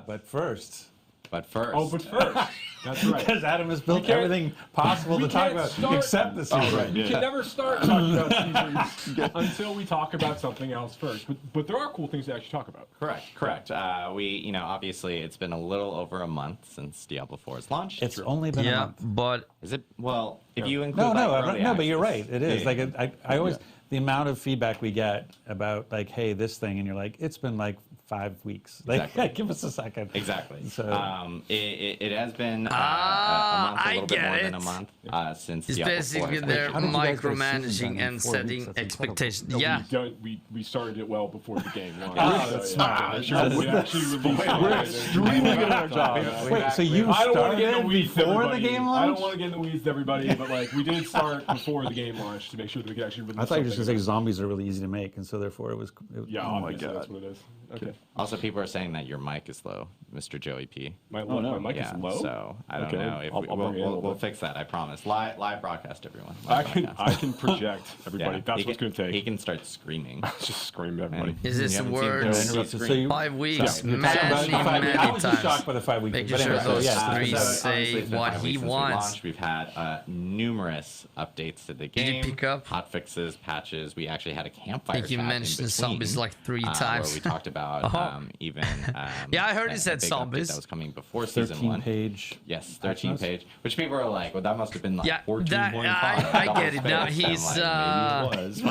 But first. But first. Oh, but first. That's right. Because Adam has built everything possible to talk about except the season. Right. You can never start talking about seasons until we talk about something else first. But there are cool things to actually talk about. Correct. We, obviously it's been a little over a month since Diablo 4 has launched. It's only been a month. But Is it? Well, if you include No, but you're right. It is. Yeah. Like I always the amount of feedback we get about like, hey, this thing, and you're like, it's been like 5 weeks. Like, Exactly. give us a second. Exactly. So it has been a month, a little bit more than a month since it's Diablo 4 basically has they're How did you guys get a season micromanaging done in and 4 weeks? setting That's expectations. No, Yeah. we started it well before the game launched. that's So, smart. yeah, we actually released it. We're extremely good at our job. Wait, so you I don't want to get in the started weeds, before everybody. the game I don't launched? want to get in the weeds, everybody, but like we did start before the game launched to make sure that we could actually release. I thought you were just something. gonna say zombies are really easy to make, and so therefore it was. Yeah, Oh my obviously, God. that's what it is. Okay. Also, people are saying that your mic is low, Mr. Joey P. My no. mic Yeah, is low. so I don't Okay, know if I'll bring it in a little we'll bit. fix that. I promise. Live broadcast, everyone. I Live can broadcast. project everybody. Yeah, That's he what's can- going to take. He can start screaming. Just scream at everybody. And Is this you a haven't seen word? Joey P Interrupted. So scream. you- 5 weeks, You're talking about many, the 5 weeks. I many was just times. shocked by the 5 weeks. Making But sure anyway, so those yeah, three so- say Honestly, it's been what 5 he weeks since we wants. launched. We've had numerous updates to the Did you game. pick up? Hot fixes, patches. We actually had a campfire. I think you chat in mentioned between, zombies like 3 times. Where we talked about even. Yeah, I heard a you said big update zombies. that was coming before season 13 1. page. Yes, 13 notes? page. Which people are like, well, that must have been like Yeah, 14.5. I get it now. double-spaced. He's, I'm like, maybe it was.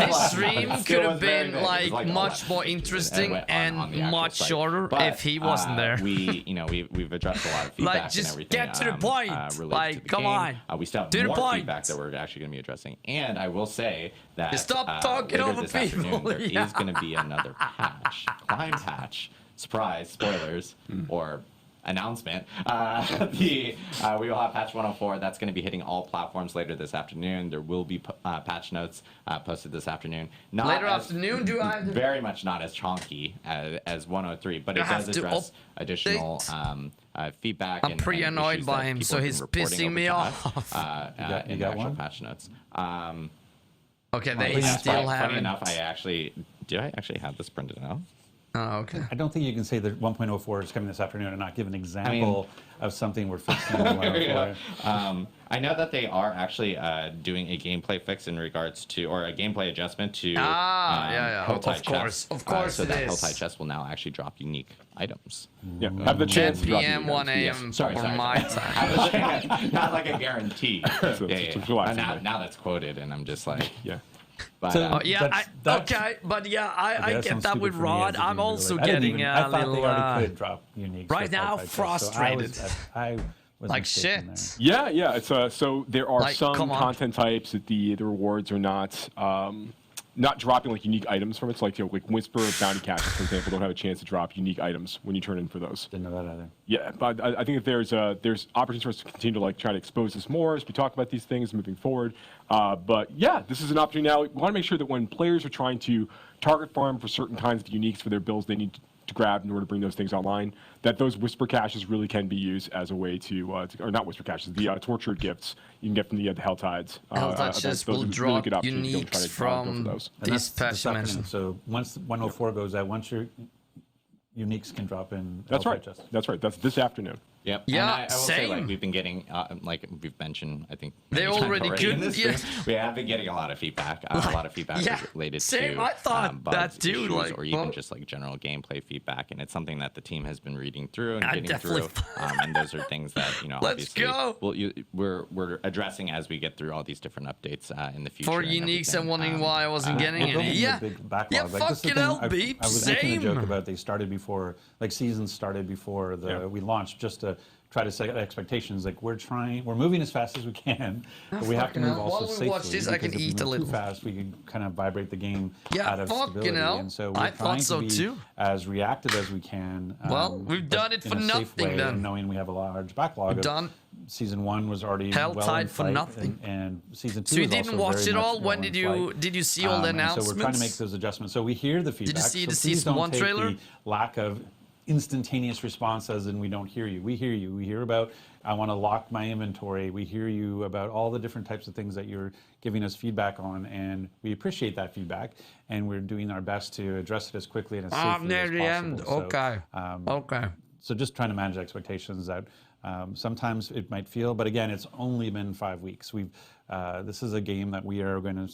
This stream It could still have was very been big. It was like like much 11 more pages interesting on and the actual much site. shorter But, if he wasn't there. We've addressed a lot of feedback Like, just and everything. get to the point. Related Like, to the come game. on. We still have To the more point. feedback that we're actually going to be addressing. And I will say that Stop talking later over this people. afternoon, there Yeah. is going to be another patch, climb patch, surprise, spoilers, or announcement. We will have patch 104. That's going to be hitting all platforms later this afternoon. There will be patch notes posted this afternoon. Not Later as- afternoon, do I have to... very much not as chonky as 103, but You it have does to address additional feedback. I'm pretty and annoyed issues by that him, people so have been he's reporting pissing over me to us, off. You in got the actual one? patch notes. Okay, they yeah, still Funny haven't... enough, I actually have this printed out. Oh, okay. I don't think you can say that 1.04 is coming this afternoon and not give an example of something we're fixing in 1.04. I know that they are actually doing a gameplay fix in regards to, or a gameplay adjustment to yeah. Helltide Of course, chests. of course so it that is. Helltide chest will now actually drop unique items. Yeah, have the 10 chance to drop p.m., you. 1 a.m. Sorry, for sorry. my time. Not like a guarantee. So Yeah, it's yeah. relaxing, Now, right? now that's quoted, and I'm just like, Yeah. but, So- Oh, yeah, That's- okay, but yeah, I that get sounds that stupid with for me Rod. as a I'm game also related. I didn't getting even- a I thought little... they already could drop unique. right stuff now, outside, so I was- frustrated. I was Like mistaken shit. there. Yeah. It's so there are Like, some come on. content types that the rewards are not dropping like unique items from it. So like like Whisper or Bounty Caches, for example, don't have a chance to drop unique items when you turn in for those. Didn't know that either. Yeah, but I think that there's opportunities for us to continue to like try to expose this more as we talk about these things moving forward. But yeah, this is an opportunity now. We want to make sure that when players are trying to target farm for certain kinds of uniques for their builds they need to grab in order to bring those things online, that those Whisper Caches really can be used as a way to or not Whisper Caches, the tortured gifts you can get from the Helltides. Helltide chests will drop uniques from those. And this that's patch this you afternoon. mentioned. So once 104 goes out, once your uniques can drop in. That's Hellfire right. Chest. That's right. That's this afternoon. Yep. Yeah, and I will say, like, same. we've been getting, like we've mentioned, I think They many times already in could- this yeah. stream, we have been getting a lot of feedback. A lot of feedback Yeah, related same. to I thought bugs, that too, issues, like, or even well- just like general gameplay feedback, and it's something that the team has been reading through and I getting definitely through. And those are things that Let's obviously go. we're addressing as we get through all these different updates in the future. For and uniques everything. and wondering why I wasn't getting We're building any. a Yeah, big backlog. yeah, Like, this is the fucking thing hell, I beep, was making a same. joke about they started before, like seasons started before we launched, just to try to set expectations. Like we're moving as fast as we can, but we have to fucking move hell. also While we safely. watch this, I because can if we eat a move little. too fast, we can kind of vibrate the game Yeah, out of fucking stability. hell. And so I we're thought trying so to be too. as reactive as we can. Well, we've but done it in for a safe nothing way, then. and knowing we have a large backlog. We've done Season 1 was already Hell well tied in for flight, nothing. and season 2 So you is didn't also watch very it much all? well When in did flight. you see all the And so we're trying to make announcements? those adjustments. So we hear the feedback. see so the please season don't 1 take trailer? The lack of instantaneous response as in we don't hear you. We hear you. We hear about, I want to lock my inventory. We hear you about all the different types of things that you're giving us feedback on, and we appreciate that feedback, and we're doing our best to address it as quickly and as safely near as the possible. end. So, Okay. Okay. so just trying to manage expectations that sometimes it might feel, but again, it's only been 5 weeks. This is a game that we are going to,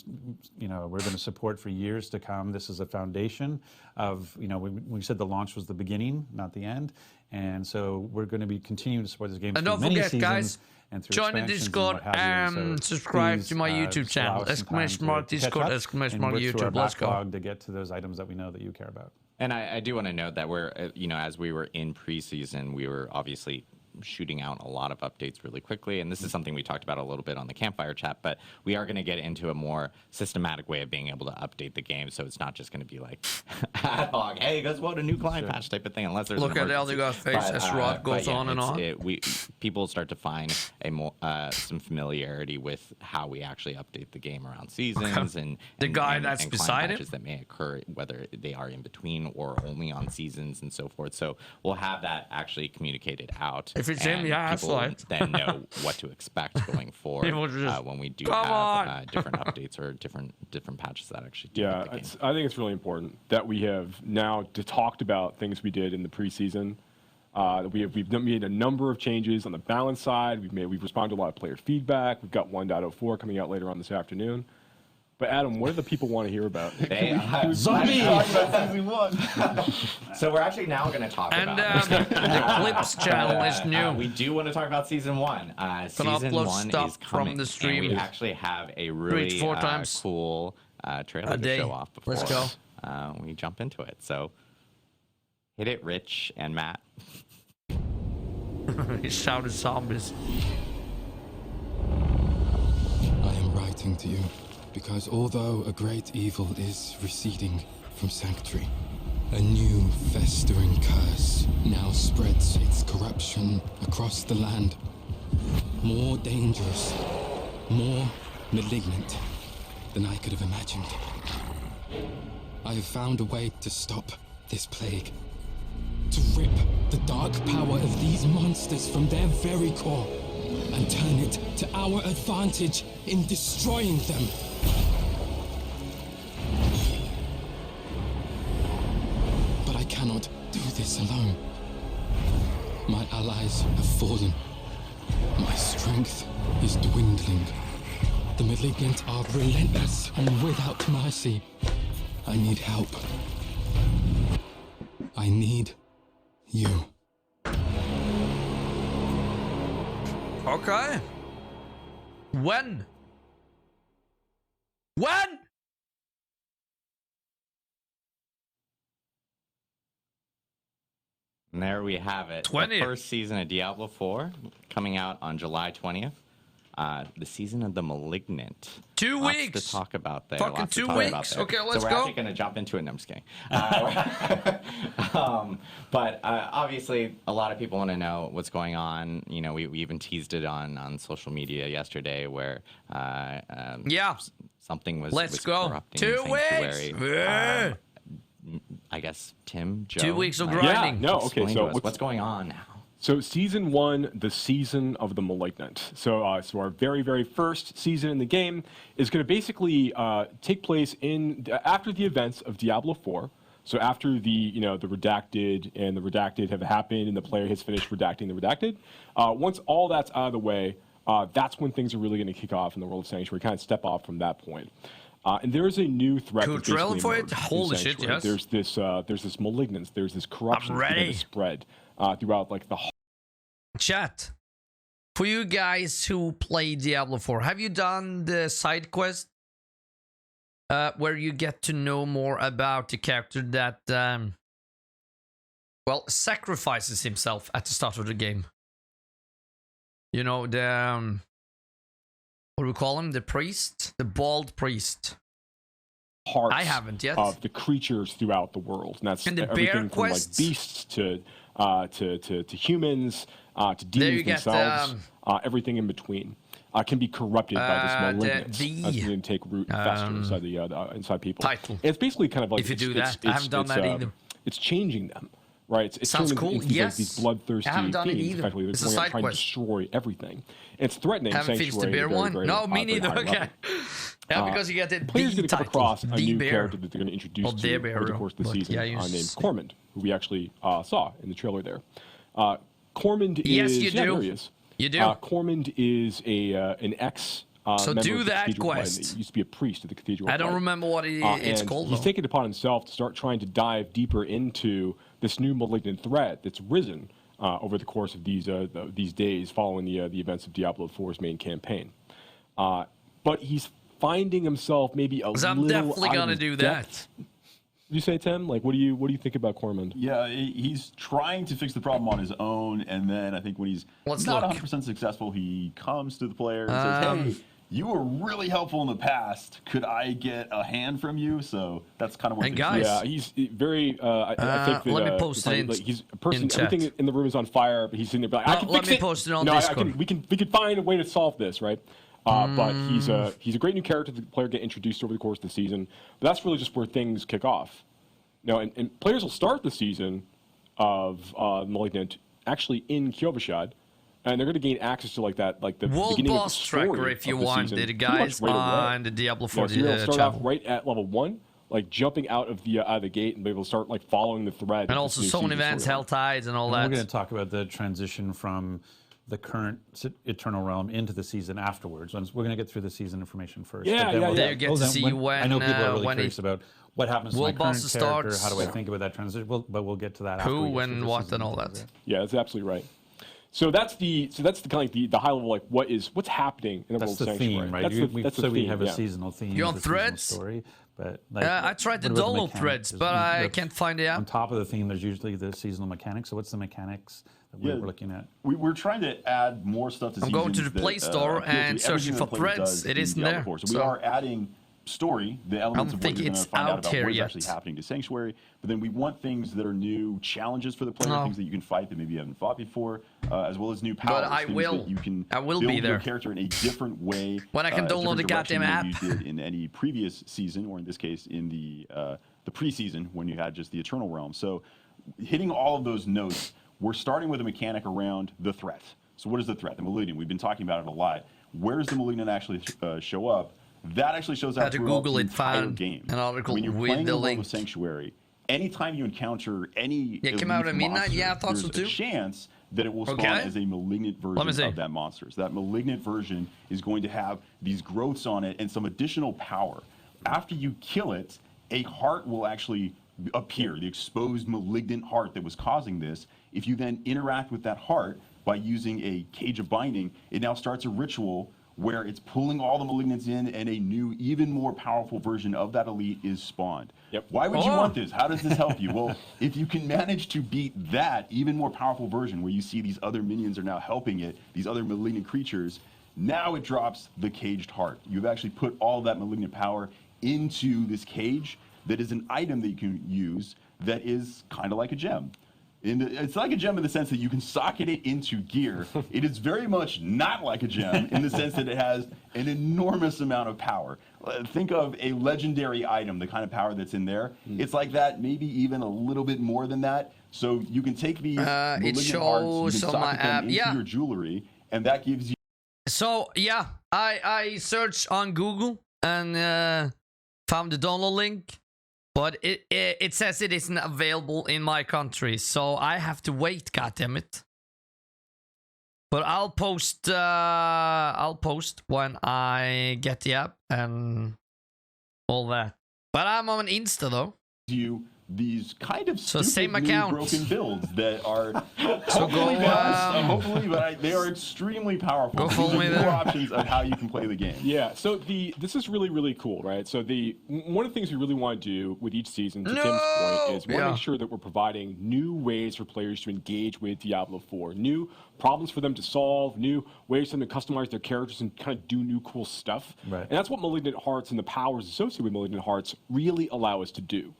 we're going to support for years to come. This is a foundation of, we said the launch was the beginning, not the end. And so we're going to be continuing to support this game And through don't many forget, seasons guys, and through join the expansions Discord and what have you. So subscribe please, to my YouTube just allow channel. us some time Exclamation mark to catch Discord, up exclamation and mark work through our YouTube. Let's go. backlog to get to those items that we know that you care about. And I do want to note that we're, as we were in preseason, we were obviously shooting out a lot of updates really quickly. And this is something we talked about a little bit on the campfire chat, but we are going to get into a more systematic way of being able to update the game. So it's not just going to be like ad hoc, hey, guess what, a new client patch type of thing, unless there's Look an at how they got face But, as Rod goes but yeah, on and on. People start to find a more some familiarity with how we actually update the game around seasons and The guy and that's client beside patches that may occur, whether they are in between or only on seasons and so forth. So we'll have that actually communicated out. If it's him, and yeah, that's people fine. then know what to expect going forward People just, when we do "Come on!" have different updates or different patches that actually do Yeah, hit the game. I think it's really important that we have now talked about things we did in the preseason. We've made a number of changes on the balance side. We've responded to a lot of player feedback. We've got 1.04 coming out later on this afternoon. But Adam, what do the people want to hear about? Zombie! So we're actually now going to talk And about the Clips channel is new. we do want to talk about season 1. Season upload 1 stuff is coming, from the stream. and we actually have a really 3 to 4 times cool trailer a to day. show off before Let's go. We jump into it. So hit it, Rich and Matt. He shouted zombies. I am writing to you because although a great evil is receding from Sanctuary, a new festering curse now spreads its corruption across the land. More dangerous, more malignant than I could have imagined. I have found a way to stop this plague. To rip the dark power of these monsters from their very core and turn it to our advantage in destroying them. But I cannot do this alone. My allies have fallen. My strength is dwindling. The malignant are relentless and without mercy. I need help. I need you. Okay. When? When? And there we have it. 20th. The first season of Diablo IV coming out on July 20th. The season of the Malignant. 2 Lots weeks. to talk about there. Fucking Lots to 2 talk about weeks. there. Okay, let's so we're go. actually going to jump into it. No, I'm just kidding. But obviously, a lot of people want to know what's going on. You know, we even teased it on social media yesterday where Yeah. something was Let's was go. corrupting 2 Sanctuary. weeks. Yeah. I guess Tim, Joe. 2 weeks of like, grinding. Yeah, no, okay, explain so to us what's going on now? So season 1, the season of the Malignant. So our very, very first season in the game is going to basically take place after the events of Diablo 4. So after the redacted and the redacted have happened and the player has finished redacting the redacted, once all that's out of the way, that's when things are really going to kick off in the world of Sanctuary. Kind of step off from that point. And there is a new threat. Cool that basically trailer for it? emerged in Holy shit, Sanctuary. yes. There's this malignance. There's this corruption I'm that's beginning ready. to spread throughout like the Chat. For you guys who play Diablo 4, have you done the side quest? Where you get to know more about the character that, sacrifices himself at the start of the game. You know, the, what do we call him? The priest? The bald priest. hearts I haven't yet. of the creatures throughout the world, and that's And the bear everything from like quests? beasts to humans to There you demons get, themselves, everything in between can be corrupted by this malignance the as we take root and fester inside inside people. title. And it's basically kind of like If you do it's- that. I haven't done that either. It's changing them. right? It's Sounds turned cool. into these, like, Yes. these bloodthirsty I haven't done it fiends, either. effectively. It's a They're going out side trying to quest. destroy everything. And it's threatening Haven't finished the Sanctuary bear at a very, one? very, No, me very neither. high Okay. level. Yeah, because you get the Players D going to come title. across a D new bear. character that they're going to introduce Well, to the over the bear, course of the but season, yeah, you named s- Cormond, who we actually saw in the trailer there. Cormond Yes, is... you yeah, do. there he is. You do. Cormond is an ex... So member do of the that Cathedral of Light. quest. He used to be a priest at the Cathedral I of don't Light. remember what it's And called, he's though. taken it upon himself to start trying to dive deeper into this new malignant threat that's risen over the course of these days following the events of Diablo IV's main campaign. But he's finding himself maybe a 'Cause little I'm definitely out of gonna his do depth. that. You say, Tim? Like, what do you think about Cormond? Yeah, he's trying to fix the problem on his own, and then I think when he's Let's not look. 100% successful, he comes to the player and says, "Hey, you were really helpful in the past. Could I get a hand from you?" So that's kind of what. And they're guys- doing. Yeah, he's very. I think that, let me post it in- like, he's a person. in chat. Everything in the room is on fire, but he's sitting there like, I can let fix me it. post it on no, Discord. we can find a way to solve this, right? But he's a great new character that the player get introduced over the course of the season. But that's really just where things kick off. Now, and players will start the season of Malignant actually in Kyovashad, and they're going to gain access to like the World beginning of the boss story tracker if you of the want season it, pretty much guys, right away. on the Diablo Yeah, 4 so you're gonna start off channel. right at level 1, like jumping out of the gate and be able to start like following the thread. And of also this new Zone season events, storyline. Hell Tides, and all And we're that. going to talk about the transition from the current Eternal Realm into the season afterwards. We're going to get through the season information first. Yeah, but then yeah, we'll- yeah. There you get well, to then see I know people are really when curious about what happens to my World current Boss character. starts. How do I think about that transition? But we'll get to that. after Who, we get when, through the what, season and all details, that. yeah. Yeah, that's absolutely right. So that's the kind of like the high level, like what's happening in the That's world of the Sanctuary. theme, right? That's the So theme, we have a yeah. seasonal theme. You on the seasonal Threads? Story, but like, I tried to what about the download Threads, mechanics? but I The- can't find the On app. top of the theme, there's usually the seasonal mechanics. So what's the mechanics that we're looking at? We're trying to add more stuff to I'm going to seasons the Play that, Store appeal to and searching everything for that the player Threads. does It in isn't Diablo there, 4. So so- we are adding story, the elements of what think you're going it's to find out out about here what is yet. actually happening to Sanctuary. But then we want things that are new challenges for the player, No. things that you can fight that maybe you haven't fought before, as well as new powers. I things will. that you can I will build be there. your character in a different way. When I can a download different the direction goddamn than app. you did in any previous season, or in this case, in the preseason when you had just the Eternal Realm. So hitting all of those notes, we're starting with a mechanic around the threat. So what is the threat? The Malignant. We've been talking about it a lot. Where does the Malignant actually show up? That actually shows I up had to throughout Google the it, entire found game. an article when you're with playing the the world link. of Sanctuary, anytime you encounter any Yeah, it came out elite at midnight? monster, Yeah, I thought so there's too. a chance that it will spawn Okay. as a malignant Let me version see. of that monster. So that malignant version is going to have these growths on it and some additional power. After you kill it, a heart will actually appear, the exposed malignant heart that was causing this. If you then interact with that heart by using a cage of binding, it now starts a ritual where it's pulling all the malignants in, and a new, even more powerful version of that elite is spawned. Yep. Why would you Oh. want this? How does this help you? Well, if you can manage to beat that even more powerful version, where you see these other minions are now helping it, these other malignant creatures, now it drops the caged heart. You've actually put all that malignant power into this cage that is an item that you can use that is kind of like a gem. It's like a gem in the sense that you can socket it into gear. It is very much not like a gem in the sense that it has an enormous amount of power. Think of a legendary item, the kind of power that's in there. It's like that, maybe even a little bit more than that. So you can take these malignant hearts, you shows can on my socket them app, into yeah. your jewelry, and that gives you So yeah, I searched on Google and found the download link, but it says it isn't available in my country, so I have to wait. God damn it! But I'll post when I get the app and all that. But I'm on Insta though. these kind of So stupid same new account. broken builds that are So hopefully go, balanced, hopefully, but they are extremely powerful. Go These follow are me new there. options of how you can play the game. Yeah, so this is really cool, right? So one of the things we really want to do with each season, to Tim's point, is we want to Yeah. make sure that we're providing new ways for players to engage with Diablo 4, new problems for them to solve, new ways for them to customize their characters and kind of do new cool stuff. Right. And that's what Malignant Hearts and the powers associated with Malignant Hearts really allow us to do.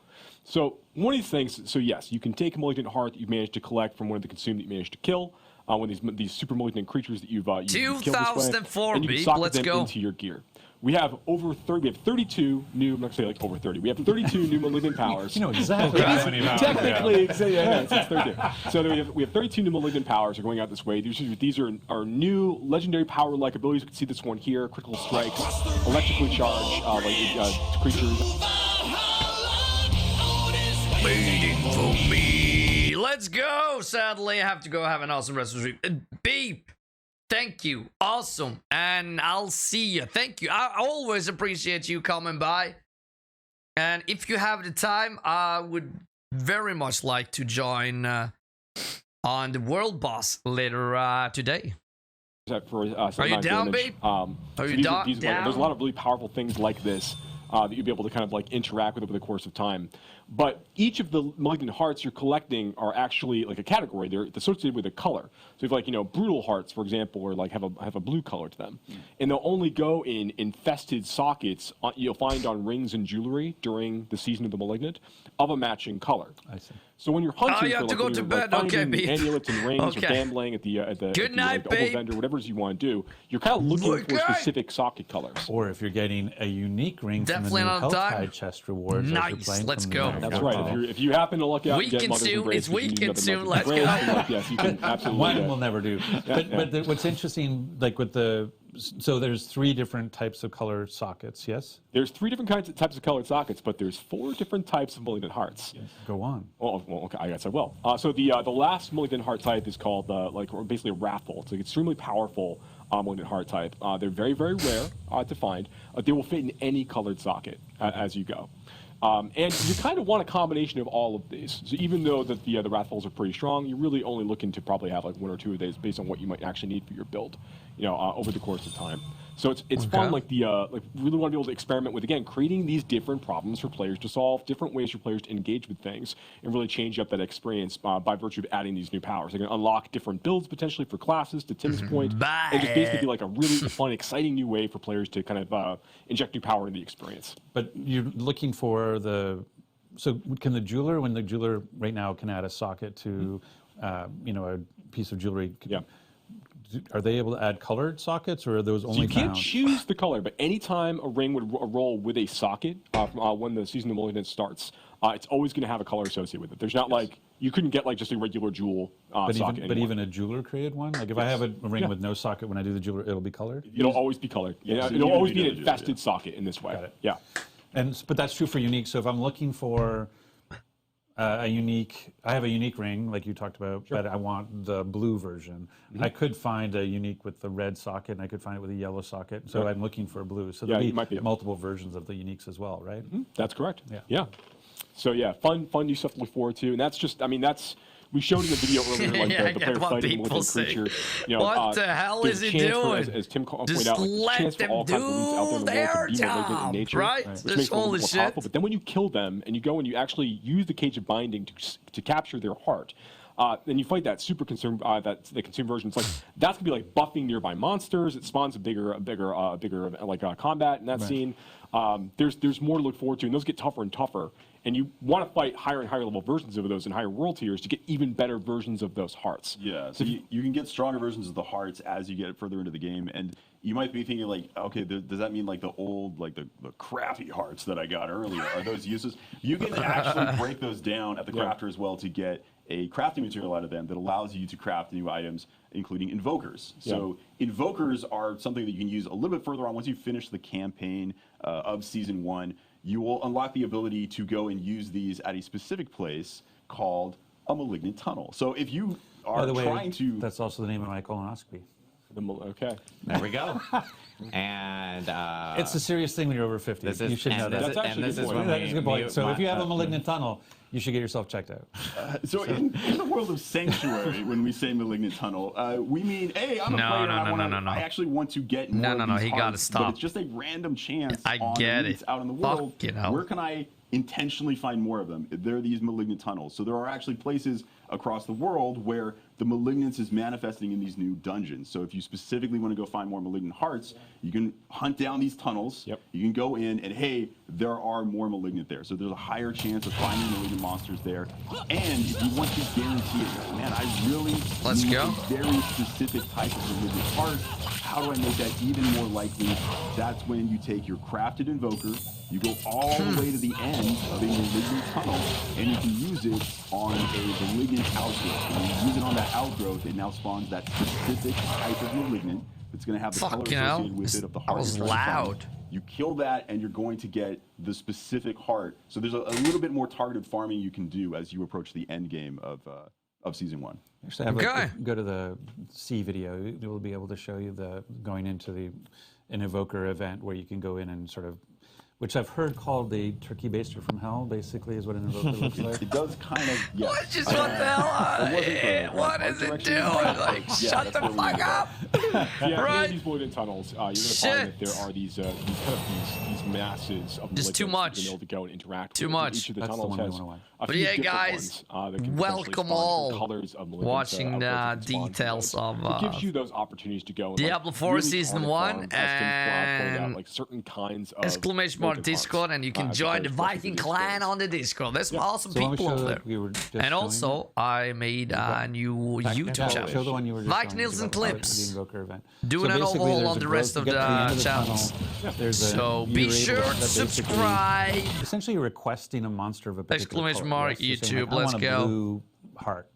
So one of these things, so yes, you can take a malignant heart that you've managed to collect from one of the consumed that you managed to kill, one of these super malignant creatures that you've killed this way, 2004, and you can Beep, socket let's them go. into your gear. We have over 30. We have 32 new. I'm not gonna say like over 30. We have 32 new malignant powers. You know exactly how many powers. Technically, it's 32. So we have 32 new malignant powers are going out this way. These are new legendary power-like abilities. You can see this one here: critical strikes, electrically charged creatures. Waiting for me. Let's go. Sadly, I have to go have an awesome rest of the week. Beep. Thank you. Awesome. And I'll see you. Thank you. I always appreciate you coming by. And if you have the time, I would very much like to join on the World Boss later today. For, Are you down, babe? Are you down? There's a lot of really powerful things like this that you'll be able to kind of like interact with over the course of time. But each of the malignant hearts you're collecting are actually like a category. They're associated with a color. So if like, brutal hearts, for example, or like have a blue color to them. And they'll only go in infested sockets you'll find on rings and jewelry during the season of the malignant of a matching color. I see. So when you're hunting you have for to go to bed. Okay, babe. amulets and rings or Okay. gambling at the Good night, the babe. vendor, whatever it is you want to do, you're kind of looking for specific socket colors. Or if you're getting a unique ring Definitely from the new on Health time. Tide chest rewards. as you're Nice, playing let's from go. the That's Health right. Tide. If you happen to luck out and get Weekend Mother's soon. Embrace, It's because you need weekend Mother's soon. Embrace, Let's go. yes, you can absolutely. One will never do. But what's interesting, like with so there's 3 different types of color sockets, yes? There's 3 different types of colored sockets, but there's 4 different types of malignant hearts. Go on. Well, okay, I guess I will. So the last malignant heart type is called basically a wrathful. It's an extremely powerful malignant heart type. They're very, very rare to find. They will fit in any colored socket as you go. And you kind of want a combination of all of these. So even though the Wrathfuls are pretty strong, you're really only looking to probably have like 1 or 2 of these based on what you might actually need for your build, over the course of time. So it's fun, like really want to be able to experiment with, again, creating these different problems for players to solve, different ways for players to engage with things, and really change up that experience by virtue of adding these new powers. They can unlock different builds potentially for classes, to Tim's point, and just basically be like a really fun, exciting new way for players to kind of inject new power into the experience. But you're looking for so can the jeweler, when the jeweler right now can add a socket to, a piece of jewelry, Yeah. Are they able to add colored sockets, or are those only You can't found? choose the color, but anytime a ring would roll with a socket when the season of malignance starts, it's always going to have a color associated with it. There's not like you couldn't get like just a regular jewel socket. But even a jeweler created one. Like if I have a ring with no socket, when I do the jeweler, it'll be colored. It'll always be colored. Yeah, so it'll you always do be an the infested socket in this way. Got it. Yeah. But that's true for unique. So if I'm looking for I have a unique ring, like you talked about, but I want the blue version. I could find a unique with the red socket, and I could find it with a yellow socket. So I'm looking for a blue. So there'll you be, might be. multiple versions of the uniques as well, right? That's correct. Yeah. Yeah. So yeah, fun new stuff to look forward to, and that's just, we showed in the video earlier, like Yeah, the player what fighting people with a creature. say. What the hell there's is he chance doing? as Tim pointed Just out, like, let chance for them all kinds of elites out there in the world to be their malignant in job, nature, right? which This makes them a little holy more shit. powerful. But then when you kill them and you go and you actually use the Cage of Binding to capture their heart, then you fight that super consume the consume version. It's like that's gonna be like buffing nearby monsters. It spawns a bigger combat in that scene. There's more to look forward to, and those get tougher and tougher. And you want to fight higher and higher level versions of those in higher world tiers to get even better versions of those hearts. Yeah, so you can get stronger versions of the hearts as you get further into the game, and you might be thinking like, okay, does that mean like the old, like the crappy hearts that I got earlier, are those useless? You can actually break those down at the crafter as well to get a crafting material out of them that allows you to craft new items, including invokers. So invokers are something that you can use a little bit further on once you finish the campaign of Season 1. You will unlock the ability to go and use these at a specific place called a malignant tunnel. So if you are By the way, trying to... that's also the name of my colonoscopy. Okay. There we go. And It's a serious thing when you're over 50. this is, You should know and that. this is- That's actually and this a good is point. when That is a good point. mute So my- if you have a malignant tunnel, you should get yourself checked out. So in the world of Sanctuary, when we say malignant tunnel, we mean, hey, I'm a No, player no, and no, no. I actually want to get more of these he gotta hearts, stop. But it's just a random chance I on get elites it. out in the world. Fucking hell. Where can I intentionally find more of them? There are these malignant tunnels. So there are actually places across the world where the malignance is manifesting in these new dungeons. So if you specifically want to go find more malignant hearts, you can hunt down these tunnels. Yep. You can go in and, hey, there are more malignant there. So there's a higher chance of finding malignant monsters there. And if you want to guarantee it, man, I really need a very specific type of malignant heart. How do I make that even more likely? That's when you take your crafted invoker, you go all the way to the end of a malignant tunnel, and you can use it on a malignant outgrowth. When you use it on that outgrowth, it now spawns that specific type of malignant that's going to have the color associated with it of the heart. That was you're trying to find. loud. You kill that, and you're going to get the specific heart. So there's a little bit more targeted farming you can do as you approach the end game of Season 1. Actually, go to the C video. It will be able to show you going into an Evoker event where you can go in and sort of, which I've heard called the turkey baster from hell, basically, is what an Evoker looks like. It does kind of, yes. What the hell? What is it doing? Like, shut the fuck up. Yeah, in these malignant tunnels, you're going to find that there are these masses of just too much. You're able to go and interact too with. much. Each of the That's tunnels the one has we want to watch. a But few yeah, different guys, ones, that can welcome potentially spawn all different colors of malignant, watching the outgrowths that spawn details from those. of It gives you those opportunities to go and Diablo 4 really Season target 1 farms, as Tim pointed out, and like certain kinds of exclamation mark malignant Discord, hearts, and you can as join the opposed to Viking the clan Discords. on the Discord. There's some awesome So let me people show up that there. we were just And showing. also, I made a new YouTube Yeah, channel. show the one you were just showing VikingNilsen about clips. the Invoker event. Doing So an basically, overhaul there's on a the growth rest to of get to the end of channels. tunnel. There's So you're be able sure that to basically- subscribe. Essentially, you're requesting a monster of a particular Exclamation color. mark, Yes, you're saying, YouTube, I let's want go. a blue heart.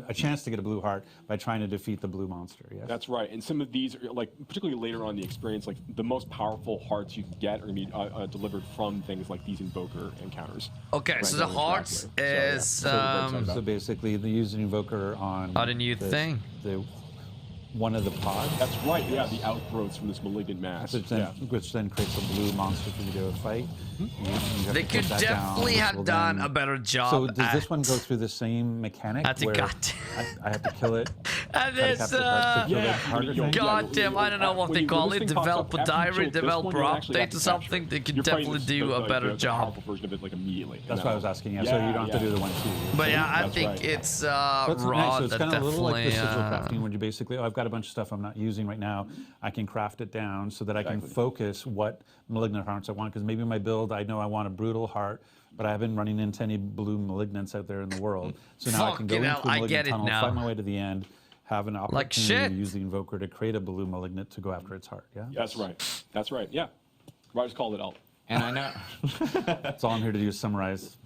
A chance to get a blue heart by trying to defeat the blue monster. Yes. That's right, and some of these, are, like particularly later on in the experience, like the most powerful hearts you can get are going to be delivered from things like these Invoker encounters. Okay, so the that we hearts interact with. is So, yeah. So we're very So basically, they use an Invoker on the new thing. One of the pods. That's right, yeah, the outgrowths from this malignant mass. Which then creates a blue monster for you to fight. You have They to could put that definitely down, have which will done then- a better job. So does this at- one go through the same mechanic? At the where gut. I have to kill it. And try to this, capture parts to kill yeah, the harder you'll- thing? God damn, I don't know what when they you- when call this it, thing pops up, developer after you diary, kill this one, developer you'll actually have update to or capture something. it. They could You're fighting definitely do a better the job. powerful version of it like immediately. That's what I was asking. Yeah. So you don't have to do the 1-2. But yeah, I That's think right. it's So it's raw. nice. So it's that kind of a little like the sigil definitely, crafting, where you basically, I've got a bunch of stuff I'm not using right now. I can craft it down so that I can focus what malignant hearts I want. Because maybe my build, I know I want a brutal heart, but I haven't running into any blue malignants out there in the world. So now I can go Fucking into hell, a I malignant get it tunnel, now. fight my way to the end, have an opportunity shit. to use the Invoker to create a blue malignant to go after its heart. Yeah. That's right. That's right. Yeah. Roger's called it out. And I know That's all I'm here to do is summarize.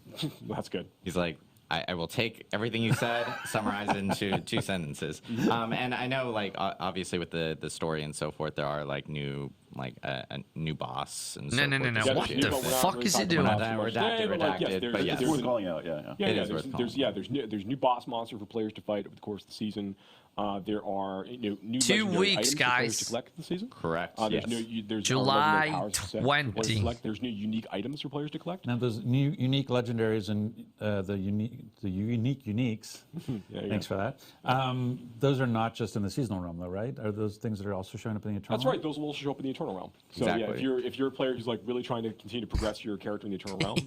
That's good. he's like, I will take everything you said, summarize it into 2 sentences. And I know, like, obviously with the story and so forth, there are like new, like a new boss and so No. forth. Yeah, What there's the new- we're not fuck really is he talking doing? about That too much. redacted, but, like, yes, redacted, there's- but yes. there's- Worth calling out, yeah. Yeah, It yeah. is worth There's calling. there's new boss monster for players to fight over the course of the season. There are new 2 legendary weeks, items for players guys. to collect this season. Correct. There's Yes. there's July legendary powers for players to 20. select. There's new unique items for players to collect. Now those new unique legendaries and the unique uniques. Yeah, Thanks for that. Those are not just in the seasonal realm, though, right? Are those things that are also showing up in the eternal? That's right. Those will also show up in the Eternal Realm. So yeah, Exactly. if you're a player who's like really trying to continue to progress your character in the Eternal Realm,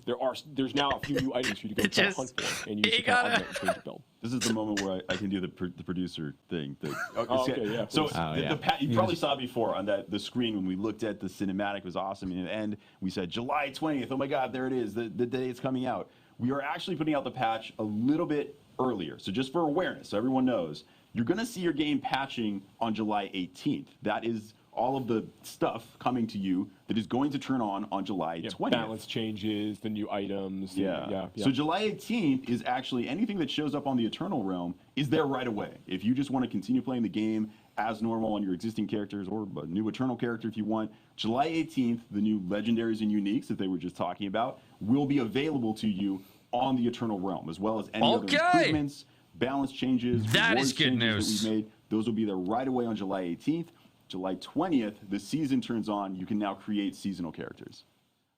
there's now a few new items for you to go try to hunt for, and use you to kind of gotta- augment and change your build. This is the moment where I can do the producer thing. okay, yeah, So please. Oh, yeah. you probably saw it before on the screen when we looked at the cinematic. It was awesome. And in the end, we said July 20th. Oh my God, there it is, the day it's coming out. We are actually putting out the patch a little bit earlier. So just for awareness, so everyone knows, you're going to see your game patching on July 18th. That is all of the stuff coming to you that is going to turn on July 20th. Balance changes, the new items. Yeah. Yeah. So July 18th is actually anything that shows up on the Eternal Realm is there right away. If you just want to continue playing the game as normal on your existing characters or a new Eternal character if you want, July 18th, the new legendaries and uniques that they were just talking about will be available to you on the Eternal Realm, as well as any other improvements, balance changes, That rewards is good changes news. that we've made. Those will be there right away on July 18th. July 20th, the season turns on. You can now create seasonal characters.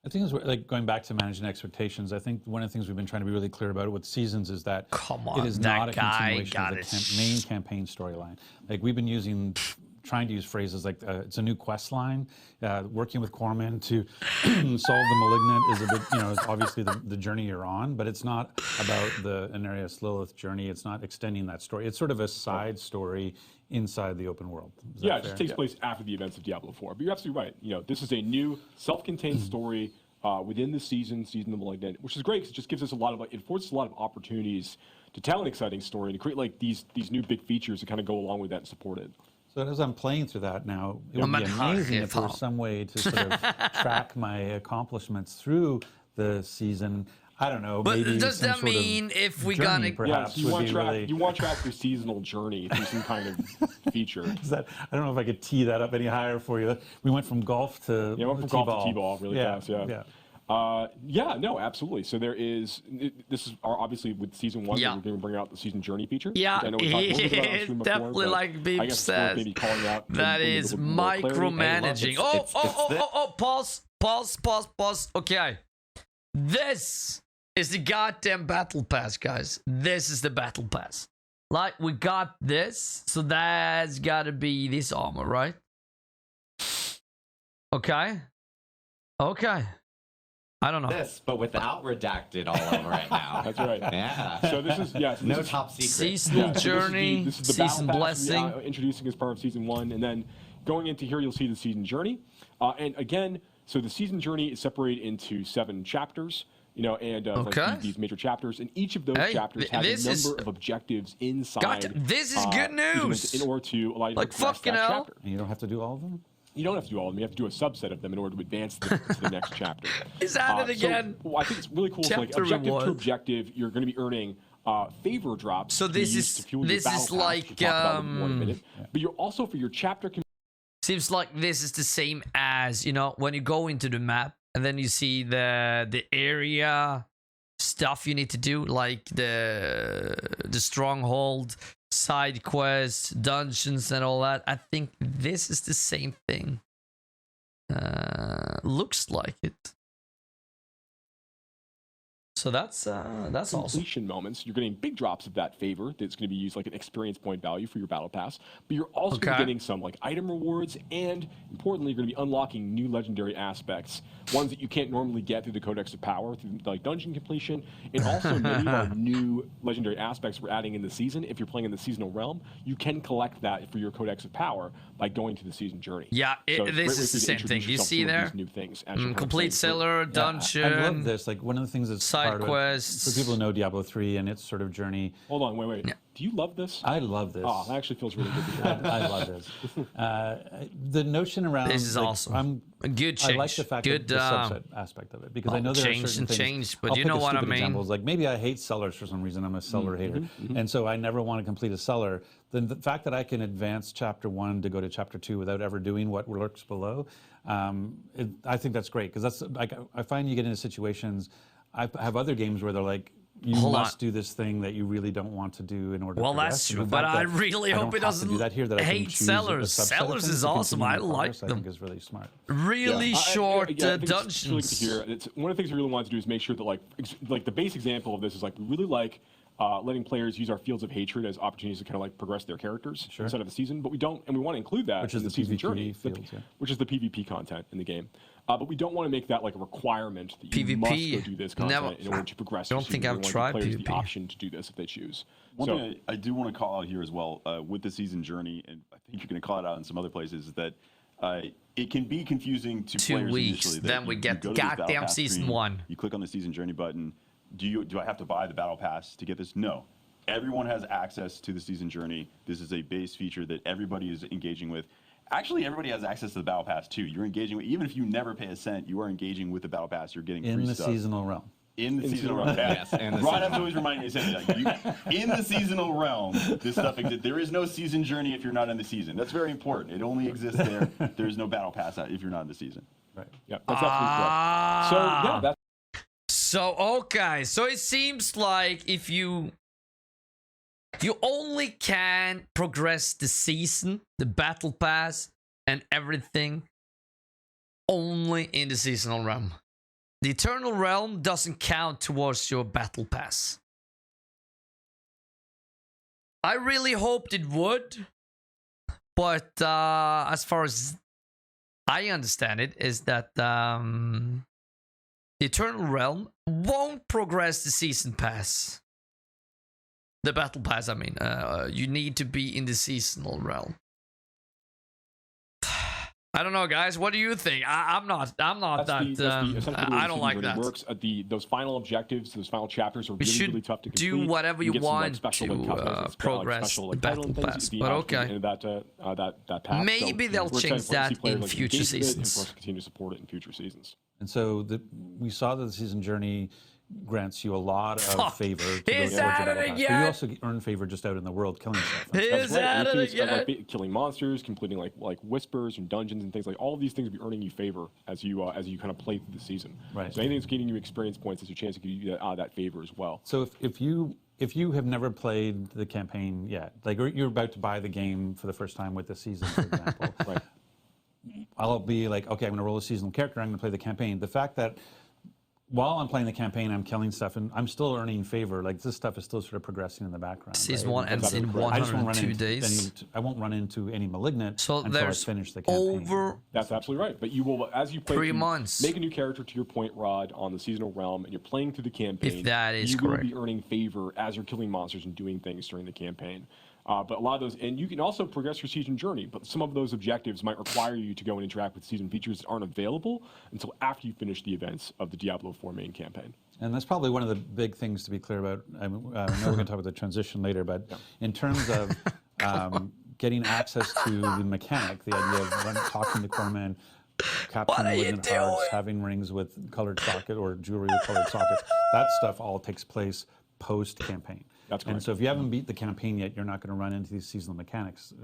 I think it's like going back to managing expectations. I think one of the things we've been trying to be really clear about with seasons is that Come on, it is that not a guy continuation got of it. the main campaign storyline. Like we've been trying to use phrases like it's a new quest line. Working with Corman to solve the malignant is a bit, is obviously the journey you're on, but it's not about the Anarius Lilith journey. It's not extending that story. It's sort of a side story inside the open world. Is that Yeah, it fair? just takes place after the events of Diablo 4. But you're absolutely right. This is a new self-contained story within the season of Malignant, which is great because it just gives us a lot of it affords us a lot of opportunities to tell an exciting story and to create like these new big features to kind of go along with that and support it. So as I'm playing through that now, it would Ja, be men amazing if there was herregud. some way to sort of track my accomplishments through the season. I don't know. But maybe does some that sort of mean if we journey, gonna- Yeah, perhaps so you would want be track really. you want track your seasonal journey through some kind of feature. Is that, I don't know if I could tee that up any higher for you. We went from golf to Yeah, went from golf to t-ball really fast. Yeah. No, absolutely. So there is. This is obviously with season 1. Yeah. We're going to bring out the season journey feature. Yeah, which I know we talked a little bit about on stream before, definitely but like Beep I guess it's worth says. maybe calling out That when is there's a little more clarity. micromanaging. Hey, look, it's Pause. Okay. This is the goddamn battle pass, guys. This is the battle pass. Like, we got this, so that's gotta be this armor, right? Okay. I don't know. This, but without redacted all over it now. That's right. Yeah. So this is so No this is, top secret. Seasonal journey, this is the season battle pass blessing. introducing as part of season 1, and then going into here you'll see the season journey. And again, so the season journey is separated into 7 chapters. And Okay. like these major chapters, and each of those Hey, chapters this has a is- number of objectives inside. Gotcha. This is good news. In order to allow you to Like, progress fucking that hell. chapter. And you don't have to do all of them? You don't have to do all of them. You have to do a subset of them in order to advance to the next chapter. Is that it So, again? well, I think it's really cool. So, like Chapter objective reward. to objective, you're going to be earning favor drops. So to this use is- to fuel your this is battle pass, like, which we'll talk about more in a minute. But you're also for your chapter. Seems like this is the same as, when you go into the map and then you see the area stuff you need to do, like the stronghold, side quests, dungeons, and all that. I think this is the same thing. Looks like it. So that's awesome. completion moments. You're getting big drops of that favor that's going to be used like an experience point value for your battle pass. But you're also gonna be Okay. getting some like item rewards, and importantly, you're going to be unlocking new legendary aspects, ones that you can't normally get through the Codex of Power, through like dungeon completion, and also many of our new legendary aspects we're adding in the season. If you're playing in the seasonal realm, you can collect that for your Codex of Power by going to the season journey. Yeah, So it's a great this way is for the you to same introduce thing. You yourself to see some of there? these new things as you're kind of Complete playing through. cellar, I dungeon. love this. Like one of the things that's Side part quests. of, for people who know Diablo 3 and its sort of journey. Hold on, wait. Do you love this? I love this. Oh, that actually feels really good to hear. I love this. The notion around This is like, awesome. Good I like change. the fact Good, that the subset aspect of it because I know there are change certain and things. change, but I'll you pick know a what I stupid mean. examples, like maybe I hate cellars for some reason. I'm a cellar hater, and so I never want to complete a cellar. Then the fact that I can advance chapter 1 to go to chapter 2 without ever doing what lurks below, I think that's great because that's like I find you get into situations. I have other games where they're like, you Hold on. must do this thing that you really don't want to do in order Well, to that's progress. And true, the but fact I that really I hope don't it have to doesn't do that here, that I can hate choose a sellers. subset of Sellers things is to awesome. continue I my like progress, I think them. is really smart. Really short I think it's really dungeons. good to hear. It's, one of the things we really want to do is make sure that like the base example of this is like we really like letting players use our fields of hatred as opportunities to kind of like progress their characters inside of the season, but we don't, and we want to include that Which in is the the season PvP journey, fields, yeah. which is the PvP content in the game. But we don't want to make that like a requirement that you PvP, must go do this content never- in order to progress. I don't your think season. I've We want to give tried players PvP. the option to do this if they choose. One So, thing I do want to call out here as well with the season journey, and I think you're going to call it out in some other places, is that it can be confusing to 2 players weeks, initially. that then we you get go to this Battle goddamn Pass season screen, 1. You click on the season journey button. Do I have to buy the battle pass to get this? No. Everyone has access to the season journey. This is a base feature that everybody is engaging with. Actually, everybody has access to the battle pass too. You're engaging with, even if you never pay a cent, you are engaging with the battle pass. You're getting In free the stuff. seasonal realm. In the seasonal realm. Yes, in the Ron seasonal has to always remind me, in the seasonal realm, this stuff exists. There is no season journey if you're not in the season. That's very important. It only exists there. There's no battle pass if you're not in the season. Right. yeah, that's absolutely correct. So yeah, that's So okay, so it seems like if you only can progress the season, the battle pass, and everything only in the seasonal realm. The eternal realm doesn't count towards your battle pass. I really hoped it would, but as far as I understand it, is that the eternal realm won't progress the season pass. The battle pass, I mean. You need to be in the seasonal realm. I don't know, guys. What do you think? I'm not Essentially the I don't season like really that. works. Those final objectives, those final chapters are We really, should really tough to complete. do whatever you get some, want special, to cosmetics, progress special, the title battle and things pass, at the but end okay. of that path. Maybe they'll we're change excited to see that players in future engage with it and seasons. for us to continue to support it in future seasons. And so we saw that the season journey grants you a lot of favor to go He's towards your at battle it pass. But again. you also earn favor just out in the world killing stuff. And He's Right, at and it you can again. spend, killing monsters, completing like whispers and dungeons and things like all of these things will be earning you favor as you kind of play through the season. Right. So anything that's getting you experience points is a chance to give you that favor as well. So if you have never played the campaign yet, like you're about to buy the game for the first time with the season, for example, Right. I'll be like, okay, I'm going to roll a seasonal character. I'm going to play the campaign. The fact that while I'm playing the campaign, I'm killing stuff and I'm still earning favor. Like this stuff is still sort of progressing in the background. Season right? 1 ends in I just won't run 102 into days. I won't run into any malignant So until I there's finish the campaign. over That's absolutely right. But you will, as you play 3 through, months. make a new character to your point, Rod, on the seasonal realm, and you're playing through the campaign. If that is you correct. will be earning favor as you're killing monsters and doing things during the campaign. But a lot of those, and you can also progress your season journey, but some of those objectives might require you to go and interact with season features that aren't available until after you finish the events of the Diablo IV main campaign. And that's probably one of the big things to be clear about. I know we're going to talk about the transition later, but in terms of getting access to the mechanic, the idea of talking to Corman, capturing are you malignant hearts, doing? having rings with colored socket or jewelry with colored sockets, that stuff all takes place post-campaign. That's And correct. so if you haven't beat the campaign yet, you're not going to run into these seasonal mechanics.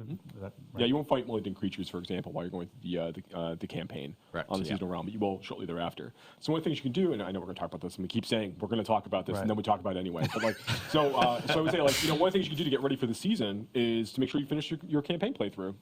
Yeah, you won't fight malignant creatures, for example, while you're going through the campaign Correct, on the yeah. seasonal realm, but you will shortly thereafter. So one of the things you can do, and I know we're going to talk about this, and we keep saying we're going to talk about this, Right. and then we talk about it anyway. But so I would say, one of the things you can do to get ready for the season is to make sure you finish your campaign playthrough.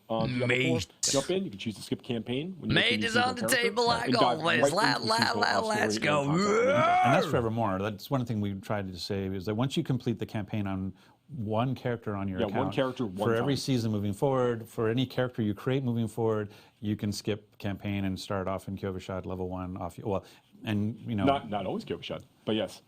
Mate. Jump in. You can choose to skip campaign. When you Mate make your is on seasonal the character, table like and dive always. right into the seasonal Let's story go. and content. And that's forevermore. That's one thing we tried to say is that once you complete the campaign on one character on your Yeah, account, one character, one for every time. season moving forward, for any character you create moving forward, you can skip campaign and start off in Kyovashad level 1 off. Well, and Not always Kyovashad, but yes.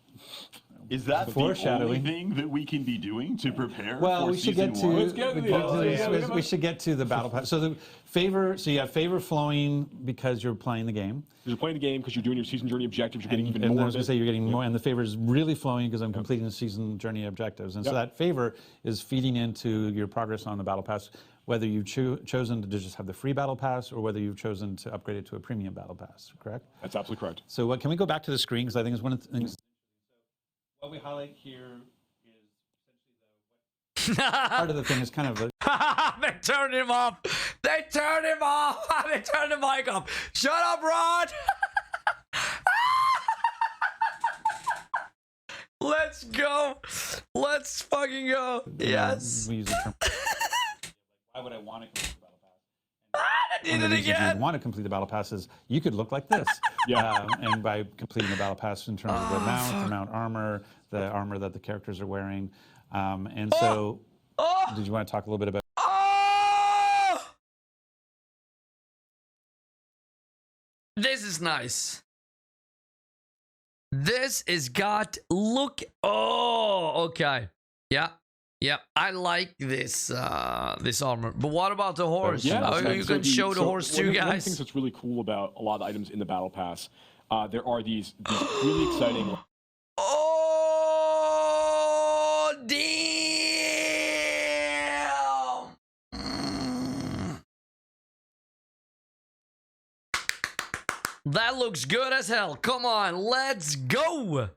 Is that the Foreshadowing. only thing that we can be doing to prepare well, for we should season get to one? Let's get to the- we should get to the battle pass. So the favor. So you have favor flowing because you're playing the game. Because you're playing the game, because you're doing your season journey objectives, you're getting even And more I was of going it. to say you're getting more, and the favor is really flowing because I'm completing the season journey objectives. And so Yep. that favor is feeding into your progress on the battle pass, whether you've chosen to just have the free battle pass or whether you've chosen to upgrade it to a premium battle pass, correct? That's absolutely correct. So can we go back to the screen? Because I think it's one of the things. What we highlight here is essentially part of the thing is kind of They turned him off. They turned him off. They turned the mic off. Shut up, Rod. Let's go. Let's fucking go. Yes. we use the term. Why would I want to complete the battle pass? I did One of it the reasons you again. would want to complete the battle pass is you could look like this. Yeah. And by completing the battle pass in terms of the mount armor, the armor that the characters are wearing. And so, did you want to talk a little bit about? Oh! This is nice. This is got look. Oh, okay. Yeah. Yeah, I like this this armor. But what about the horse? Yeah, Oh, you can show the horse too, one of the guys. things that's really cool about a lot of the items in the battle pass, there are these really exciting. Oh, damn! That looks good as hell. Come on, let's go.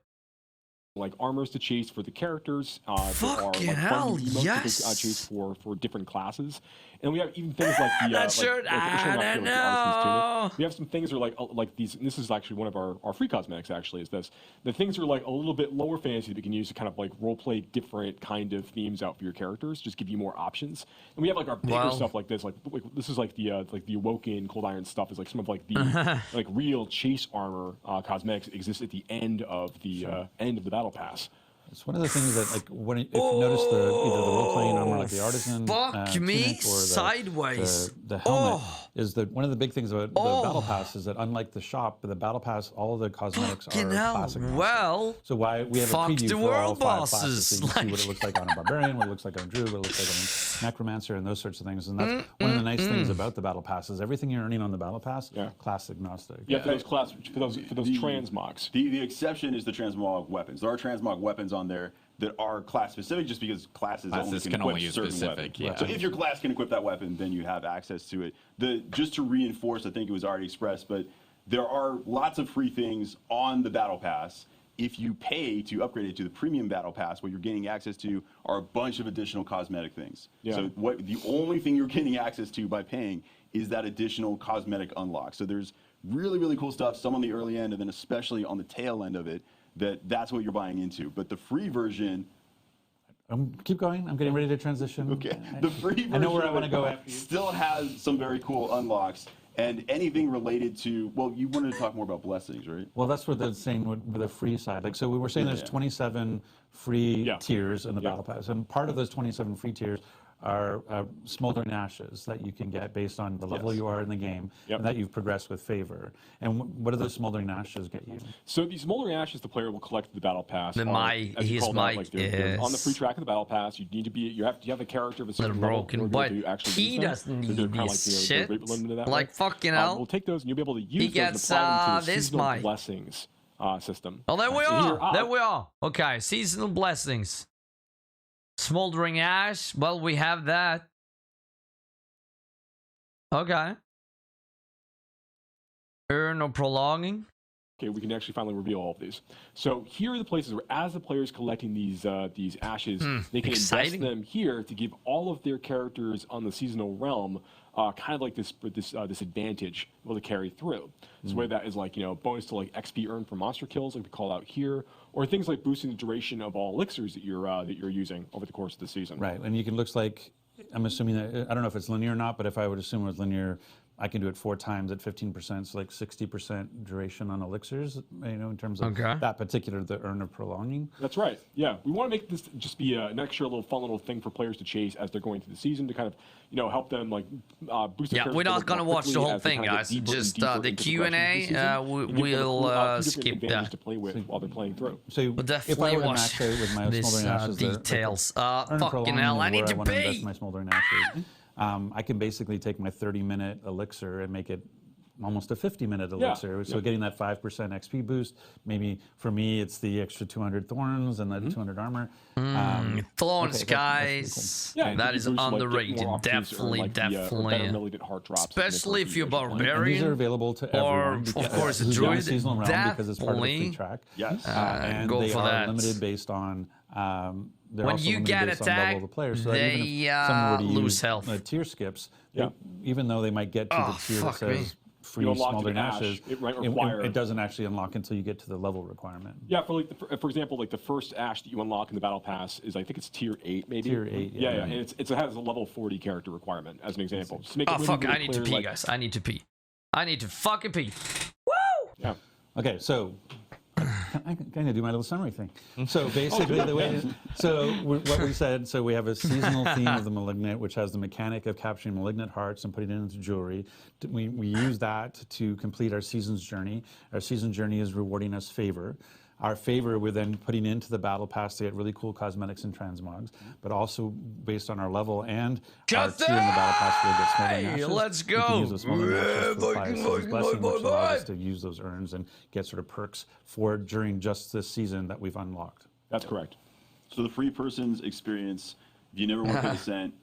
Like armors to chase for the characters. Fucking there are hell, fun emotes yes. to chase for different classes, and we have even things like the That shirt, I don't know. We have some things that are like these. And this is actually one of our free cosmetics. Actually, is this the things are like a little bit lower fantasy that we can use to kind of like role play different kind of themes out for your characters, just give you more options. And we have like our bigger Wow. stuff like this. Like this is like the Awoken Cold Iron stuff. Is like some of like the like real chase armor cosmetics that exist at the end of the battle pass. It's one of the things that, like, if you notice either the role-playing armor, like the artisan Fuck tunic, me or sideways. the helmet is that one of the big things about the battle pass is that unlike the shop, the battle pass, all the cosmetics are classic. monster. Well, So why we have a fuck preview the for all world 5 bosses. classes, so you can see what it looks like on a barbarian, what it looks like on a druid, what it looks like on a necromancer, and those sorts of things. And that's one of the nice things about the battle pass is everything you're earning on the battle pass, class agnostic. Yeah, for those transmogs. The exception is the transmog weapons. There are transmog weapons on there that are class specific, just because classes Can only use certain specific, weapons. So if your class can equip that weapon, then you have access to it. Just to reinforce, I think it was already expressed, but there are lots of free things on the battle pass. If you pay to upgrade it to the premium battle pass, what you're gaining access to are a bunch of additional cosmetic things. So the only thing you're getting access to by paying is that additional cosmetic unlock. So there's really, really cool stuff, some on the early end, and then especially on the tail end of it, that's what you're buying into. But the free version... Keep going. I'm getting ready to transition. Okay. The free version I know where I want to go after you. still has some very cool unlocks. And anything related to, well, you wanted to talk more about blessings, right? Well, that's what they're saying with the free side. Like, so we were saying there's 27 free tiers in the battle pass, and part of those 27 free tiers are smoldering ashes that you can get based on the level you are in the game and that you've progressed with favor. And what do those smoldering ashes get you? So these smoldering ashes the player will collect in the battle pass. They're on the free track of the battle pass. You need to be you have a character of a certain broken, level but to actually he use them. doesn't So they're need kinda this they're shit. rate limited that Like way. fucking hell. We'll take those and you'll be able to use He those gets, and apply them to the this seasonal mic. blessings system. Oh, there we So here are. There we are. Okay, seasonal blessings. Smoldering ash. Well, we have that. Okay. Urn of prolonging. Okay, we can actually finally reveal all of these. So here are the places where, as the players collecting these ashes, they can invest them here to give all of their characters on the seasonal realm kind of like this advantage able to carry through. So whether that is like bonus to like XP earned from monster kills, like we call out here, or things like boosting the duration of all elixirs that you're using over the course of the season. Right, and you can looks like I'm assuming that I don't know if it's linear or not, but if I would assume it was linear, I can do it 4 times at 15%, so like 60% duration on elixirs, in terms of that particular, the Urn of Prolonging. That's right. Yeah, we want to make this just be an extra little fun little thing for players to chase as they're going through the season to kind of, help them like boost their We're not going to watch the whole thing, guys. Just the Q&A, we'll skip that. To play with while they're playing through. So We'll if I definitely were to watch max out with my this smoldering ashes, details. Urn of Fucking Prolonging hell, I is need where to want to pee. invest my smoldering ashes. I can basically take my 30-minute elixir and make it almost a 50-minute elixir. So getting that 5% XP boost, maybe for me it's the extra 200 thorns and the 200 armor. Thorns, okay, guys. Yeah, That is underrated. Definitely. Especially if you're And these are barbarian. available to Or, everyone. of course, a who's on druid. seasonal realm because it's part of the free Definitely. track. Yes. And go they for are that. limited based on. They're When also you limited get based on level attacked, of the player. So that even they, if someone were to lose use, health. tier skips, even though they might get to the tier that fuck me. says free You unlock smoldering the ash, ashes, it might require- it doesn't actually unlock until you get to the level requirement. Yeah, for for example, like the first ash that you unlock in the battle pass is I think it's tier 8 maybe. Tier 8, Yeah, yeah. and it has a level 40 character requirement as an example. Just to make it Oh, really, fuck. really I need to clear, pee, like- guys. I need to pee. I need to fucking pee. Woo! Yeah. Okay, so I kind of do my little summary thing. So basically, the way what we said. So we have a seasonal theme of the malignant, which has the mechanic of capturing malignant hearts and putting it into jewelry. We use that to complete our season's journey. Our season journey is rewarding us favor. Our favor, we're then putting into the battle pass to get really cool cosmetics and transmogs, but also based on our level and our tier in the battle pass, we'll get smoldering ashes. Let's We can go. use those smoldering ashes to apply Viking, Season's Viking, blessing, which Viking, allows us Viking. to use those urns and get sort of perks for during just this season that we've unlocked. That's correct. So the free person's experience, if you never went for Descent,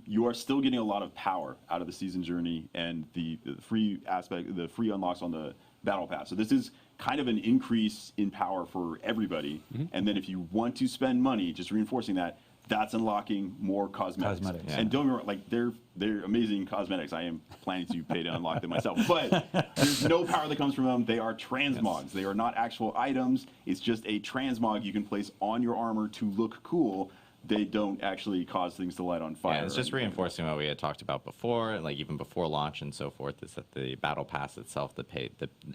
you are still getting a lot of power out of the season journey and the free aspect, the free unlocks on the battle pass. So this is kind of an increase in power for everybody. And then if you want to spend money, just reinforcing that, that's unlocking more cosmetics. And don't get me wrong, like they're amazing cosmetics. I am planning to pay to unlock them myself. But there's no power that comes from them. They are transmogs. They are not actual items. It's just a transmog you can place on your armor to look cool. They don't actually cause things to light on fire. Yeah, it's just reinforcing what we had talked about before, like even before launch and so forth, is that the battle pass itself,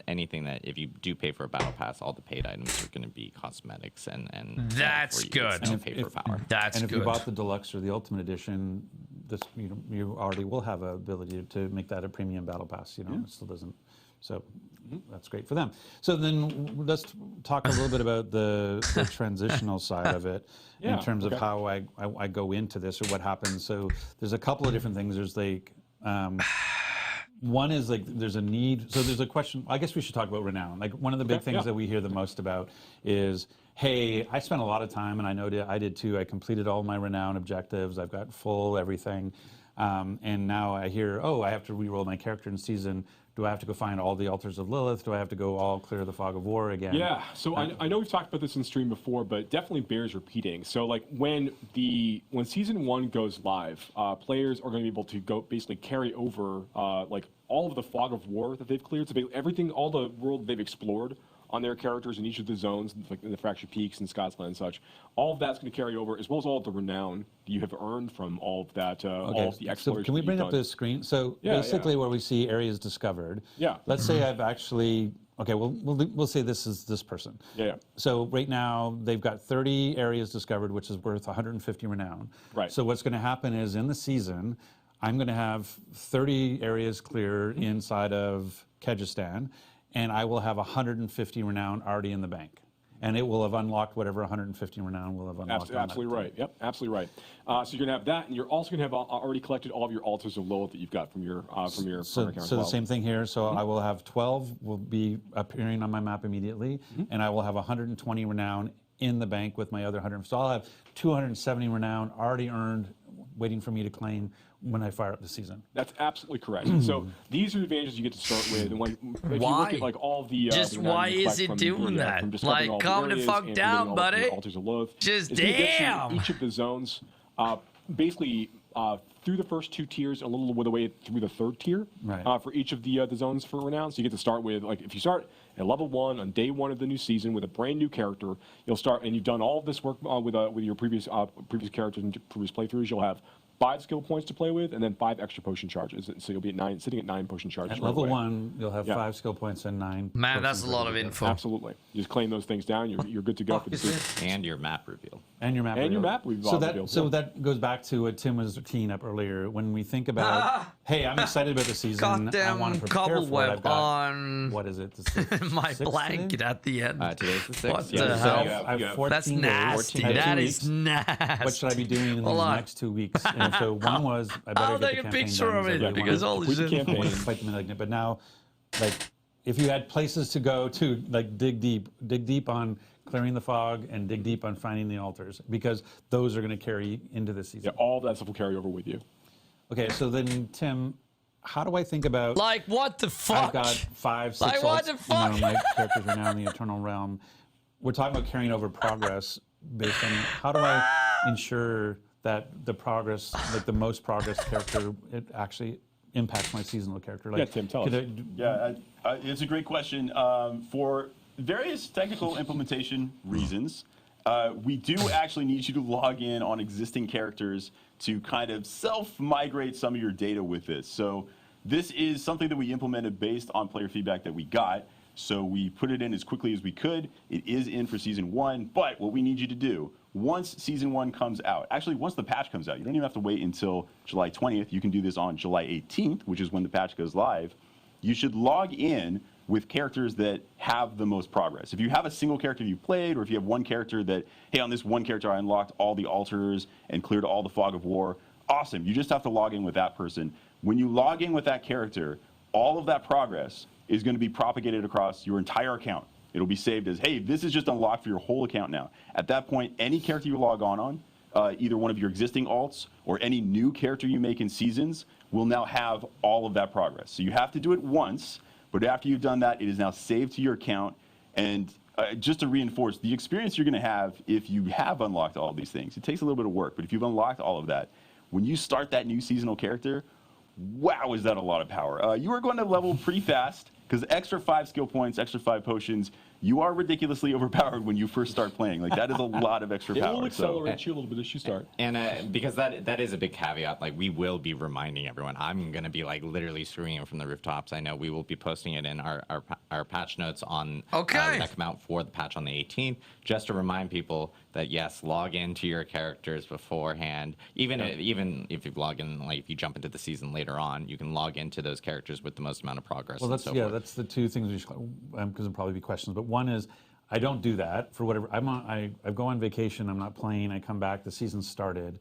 anything that if you do pay for a battle pass, all the paid items are going to be cosmetics and That's free. good. It's no pay for power. That's And if good. you bought the deluxe or the ultimate edition, this you already will have a ability to make that a premium battle pass. It still doesn't. So that's great for them. So then let's talk a little bit about the transitional side of it in terms of how I go into this or what happens. So there's a couple of different things. There's like one is like there's a need. So there's a question. I guess we should talk about renown. Like one of the big things that we hear the most about is, hey, I spent a lot of time, and I know I did too. I completed all my renown objectives. I've got full everything. And now I hear, oh, I have to re-roll my character in season. Do I have to go find all the altars of Lilith? Do I have to go all clear the fog of war again? Yeah, so I know we've talked about this in stream before, but it definitely bears repeating. So like when season 1 goes live, players are going to be able to go basically carry over like all of the fog of war that they've cleared. So everything, all the world they've explored on their characters in each of the zones, like in the Fractured Peaks and Scotsland and such, all of that's going to carry over, as well as all of the renown that you have earned from all of that, all of the exploration. So can we bring up the screen? So basically where we see areas discovered, let's say I've actually, we'll say this is this person. So right now they've got 30 areas discovered, which is worth 150 renown. Right. So what's going to happen is in the season, I'm going to have 30 areas clear inside of Kyrgyzstan, and I will have 150 renown already in the bank. And it will have unlocked whatever 150 renown will have unlocked. Absolutely right. Yep, absolutely right. So you're going to have that, and you're also going to have already collected all of your altars of Lilith that you've got from your So the same thing here. So I will have 12 will be appearing on my map immediately, and I will have 120 renown in the bank with my other 100. So I'll have 270 renown already earned, waiting for me to claim when I fire up the season. That's absolutely correct. So these are the advantages you get to start with. And if you look at like all the just the why you is it doing that? Like, calm the fuck down, buddy. Altars of Lilith. Just damn. Each of the zones, basically through the first 2 tiers, a little bit of the way through the 3rd tier for each of the zones for renown. So you get to start with, like, if you start at level 1 on day 1 of the new season with a brand new character, you'll start, and you've done all of this work with your previous characters and previous playthroughs. You'll have 5 skill points to play with, and then 5 extra potion charges. So you'll be at sitting at 9 potion charges. At level 1, you'll have 5 skill points and 9. Man, that's a lot of info. Absolutely. You just claim those things down. You're good to go for the season. And your map reveal. And your map reveal. So that goes back to what Tim was teeing up earlier. When we think about, hey, I'm excited about the season. I want to prepare for it. I've got, on what is it? my blanket today? At the end. Today's the 6th. What the hell? I have 14 That's days. nasty. That is nasty. What should I be doing in these next 2 weeks? And so one was, I better I'll get take the a campaign picture done, of it because holy shit. Fight the malignant. But now, like, if you had places to go to, like, dig deep on clearing the fog and dig deep on finding the altars, because those are going to carry into the season. Yeah, all of that stuff will carry over with you. Okay, so then, Tim, how do I think about... Like, what the fuck? I've got 5, 6 like, what the fuck? my characters are now in the Eternal Realm. We're talking about carrying over progress based on... How do I ensure that the progress, like the most progress character, it actually impacts my seasonal character? Like, Tim, tell us. It's a great question. For various technical implementation reasons, we do actually need you to log in on existing characters to kind of self-migrate some of your data with this. So this is something that we implemented based on player feedback that we got. So we put it in as quickly as we could. It is in for season 1, but what we need you to do, once season 1 comes out, actually once the patch comes out, you don't even have to wait until July 20th. You can do this on July 18th, which is when the patch goes live. You should log in with characters that have the most progress. If you have a single character you played, or if you have one character that, hey, on this one character I unlocked all the altars and cleared all the fog of war, awesome. You just have to log in with that person. When you log in with that character, all of that progress is going to be propagated across your entire account. It'll be saved as, hey, this is just unlocked for your whole account now. At that point, any character you log on, either one of your existing alts or any new character you make in seasons will now have all of that progress. So you have to do it once, but after you've done that, it is now saved to your account. And just to reinforce, the experience you're going to have if you have unlocked all of these things, it takes a little bit of work, but if you've unlocked all of that, when you start that new seasonal character, wow, is that a lot of power. You are going to level pretty fast, because extra 5 skill points, extra 5 potions, you are ridiculously overpowered when you first start playing. Like that is a lot of extra It power. will so- accelerate you a little bit as you start. And because that is a big caveat, like we will be reminding everyone. I'm gonna be like literally screaming from the rooftops. I know we will be posting it in our patch notes on that come out for the patch on the 18th, just to remind people that yes, log into your characters beforehand. Even if you log in, like if you jump into the season later on, you can log into those characters with the most amount of progress. Well, and that's so yeah, forth. that's the two things we should, because there'll probably be questions. But one is, I don't do that for whatever. I go on vacation. I'm not playing. I come back. The season started.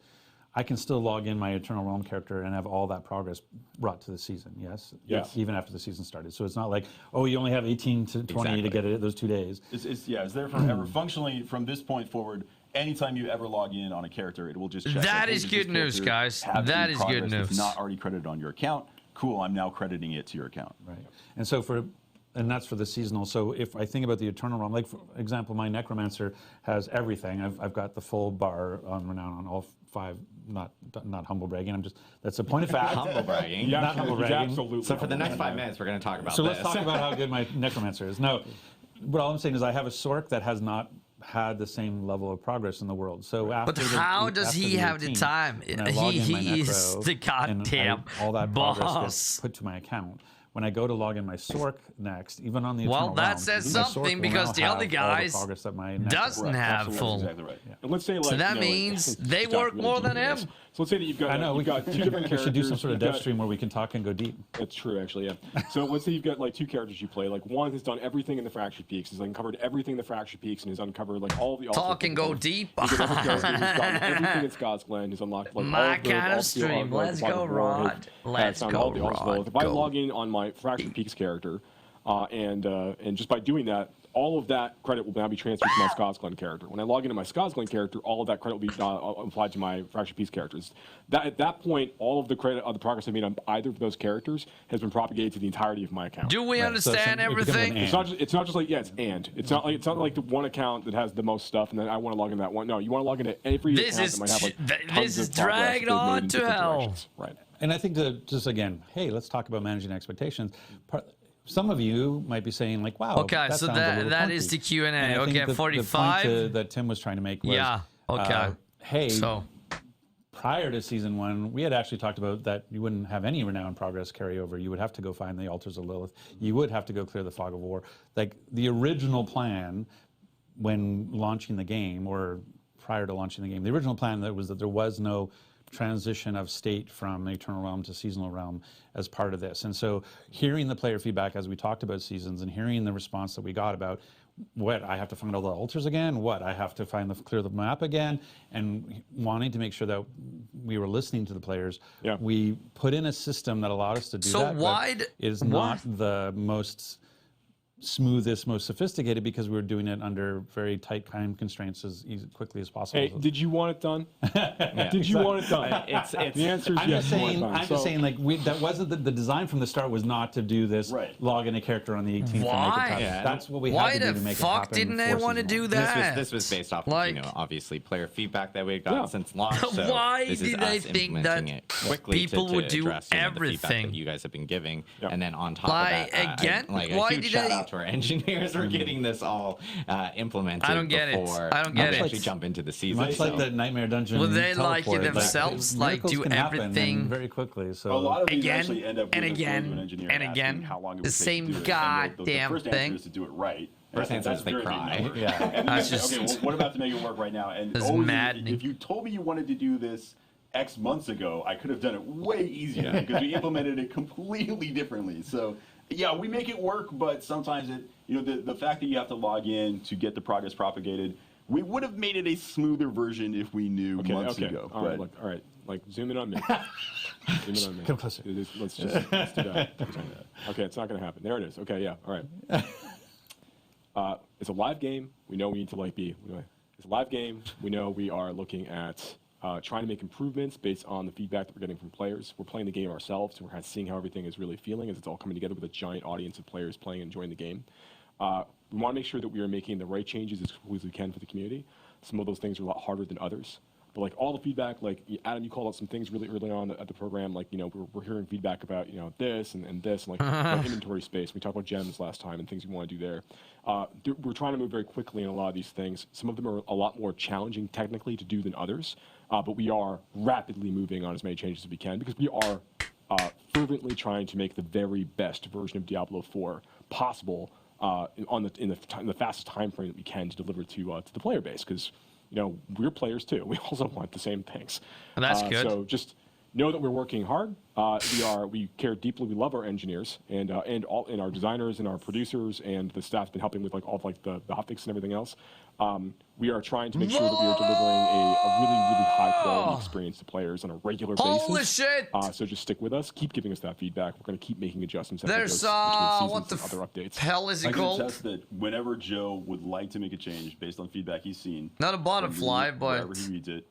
I can still log in my Eternal Realm character and have all that progress brought to the season. Yes. Yes. Even after the season started. So it's not like, oh, you only have 18 to 20 to get it those 2 days. It's there forever. Functionally, from this point forward, anytime you ever log in on a character, it will just check. That hey, is does good this news, character guys. have That any is good progress that's news. not already credited on your account. Cool, I'm now crediting it to your account. Right. And so and that's for the seasonal. So if I think about the Eternal Realm, like for example, my Necromancer has everything. I've got the full bar on renown on all 5. Not humble bragging. That's a point of fact. Humble bragging. Yeah, Not humble he's bragging. absolutely. So for the next 5 minutes, we're going to talk about So this. let's talk about how good my Necromancer is. No, but all I'm saying is I have a Sork that has not had the same level of progress in the world. So after But how does he have the 18th, time? when I log in my He is Necro, the and goddamn all that progress boss. gets put to my account. When I go to log in my Sork next, even on the Well, Eternal that Realm, says my Sork something will because now the other have all guys progress that my Necro- doesn't Correct, have absolutely, full. that's exactly right. Yeah. And let's say like So that you know, means they Scott work really more than doing this. him. So let's say that you've got I know you've got 2 different we characters. should do some sort of You've dev got- stream where we can talk and go deep. That's true, actually, yeah. So let's say you've got like 2 characters you play. Like one has done everything in the Fractured Peaks, has uncovered everything in the Fractured Peaks, and has uncovered like all the Talk and go deep. He's got every character who's gotten everything in Scott's Glen, has unlocked like My all of the, kind of all the- stream. all the Let's body go, of war, has- Rod. Let's found go, all the arsenal. Rod. If I Go. log in on my Fractured Peaks character, and just by doing that, all of that credit will now be transferred to my Scott's Glen character. When I log into my Scott's Glen character, all of that credit will be applied to my Fractured Peaks characters. At that point, all of the credit of the progress I made on either of those characters has been propagated to the entirety of my account. Do we Right, so understand it becomes an everything? and. It's not just like it's not like the one account that has the most stuff and then I want to log into that one. No, you want to log into every This account is that might have like this tons is of progress that dragged they've made on in to different hell. directions. Right. And I think to just again, hey, let's talk about managing expectations. Some of you might be saying like, "Wow, Okay, that so sounds a little that clunky." is the Q&A. And I think Okay, the 45. point that Tim was trying to make was, Yeah, okay. hey, So prior to season 1, we had actually talked about that you wouldn't have any renown progress carryover. You would have to go find the altars of Lilith. You would have to go clear the fog of war. Like the original plan when launching the game, or prior to launching the game, the original plan that there was no transition of state from Eternal Realm to Seasonal Realm as part of this. And so hearing the player feedback as we talked about seasons and hearing the response that we got about what, I have to find all the altars again, what, I have to clear the map again, and wanting to make sure that we were listening to the players, Yeah. we put in a system that allowed us to do So that. why But it is not the most smoothest, most sophisticated, because we were doing it under very tight time constraints as quickly as possible. Hey, did you want it done? Did you want it done? It's The answer is I'm yes. just you want it saying. done. I'm just saying. Like that wasn't the design from the start. Was not to do this. Right. Log in a character on the 18th. And make Why? it happen. Yeah. That's what we why had to do the to make it fuck happen. didn't they for want to season do one. that? This was based off Like- of, obviously player feedback that we've gotten No. since launch. So Why this is did they us think implementing that it quickly people to would do address, the feedback everything? that you guys have been giving, Yeah. and then on top Why, of that, again? like Why a huge did shout they- out to our engineers for getting this all implemented. I don't get it. before I don't get we it. actually jump into the season. Much like so- the Nightmare Dungeon. Would they, like, teleport, themselves, like, miracles do can happen everything very quickly. So A lot of these Again, actually end up and with again, an engineer and asking again, how long it the would take same to do it. And the goddamn first thing. answer is to do it right. First answer is they very big cry. number. Yeah. And then That's you say, just- okay, well, what about to make it work right now? And It's always, maddening. if you told me you wanted to do this X months ago, I could have done it way easier because we implemented it completely differently. So yeah, we make it work, but sometimes the fact that you have to log in to get the progress propagated, we would have made it a smoother version if we knew months ago. All right, but- look, all right. Like, zoom in on me. Zoom in on me. Come closer. Let's do that. Okay, it's not going to happen. There it is. Okay, yeah, all right. It's a live game. We know we need to it's a live game. We know we are looking at trying to make improvements based on the feedback that we're getting from players. We're playing the game ourselves, and we're kind of seeing how everything is really feeling as it's all coming together with a giant audience of players playing and enjoying the game. We want to make sure that we are making the right changes as quickly as we can for the community. Some of those things are a lot harder than others. But like all the feedback, like Adam, you called out some things really early on at the program. Like we're hearing feedback about this and this, and like inventory space. We talked about gems last time and things we want to do there. We're trying to move very quickly in a lot of these things. Some of them are a lot more challenging technically to do than others, but we are rapidly moving on as many changes as we can because we are fervently trying to make the very best version of Diablo 4 possible in the fastest time frame that we can to deliver to the player base. Because we're players too. We also want the same things. And that's good. So just know that we're working hard. We care deeply. We love our engineers and our designers and our producers, and the staff's been helping with like all of like the hotfix and everything else. We are trying to make sure that we are delivering a really high quality experience to players on a regular basis. Holy shit! So just stick with us. Keep giving us that feedback. We're going to keep making adjustments. There's what the other updates. hell is I it can called? attest that whenever Joe would like to make a change based on feedback he's seen, Not a butterfly, from me, but wherever he reads it,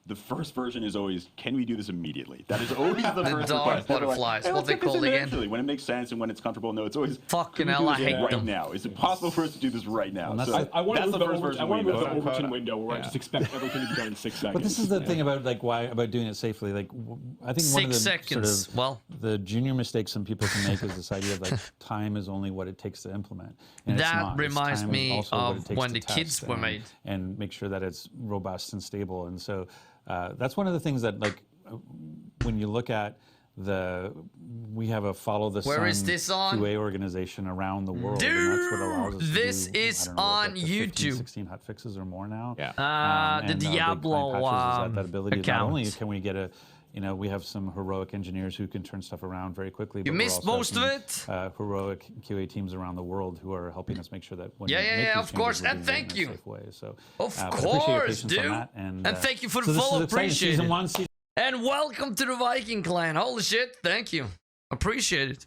the first version is always, can we do this immediately? That is always the the first dog request. Never like, butterflies. "Hey, What let's they get this called in again? eventually," when it makes sense and when it's comfortable. No, it's always, Fucking "Can we hell, do I this hate right them. now. Is it possible for us to do this right now?" And that's So like- I want to that's move the the, first over, version I want we to move use. the Overton window where I Yeah. just expect everything to be done in 6 seconds. But this is the thing about like why about doing it safely. Like I think one of 6 the seconds. sort of Well, the junior mistakes some people can make is this idea of like time is only what it takes to implement. And it's That not. It's reminds time is me also what it of takes when to the test kids were made. and make sure that it's robust and stable. And so that's one of the things that like when you look at we have a follow the Where sun is this on? QA organization around the world, and that's what allows us Dude, to this do, is I don't know, on up to 15, YouTube. 16 hot fixes or more now. Yeah. the And our big client Diablo patches is that ability. Not account. only can we get we have some heroic engineers who can turn stuff around very quickly. You but we missed also have most of some, it? Heroic QA teams around the world who are helping us make sure that when Yeah, we yeah, make yeah, these of changes, course, we're and doing it thank in a you. safe way. So, Of I appreciate your course, patience on dude. that, and thank you for the so this follow. is exciting. Appreciate Season it. 1, And welcome to the Viking clan. Holy shit, thank you. Appreciate it.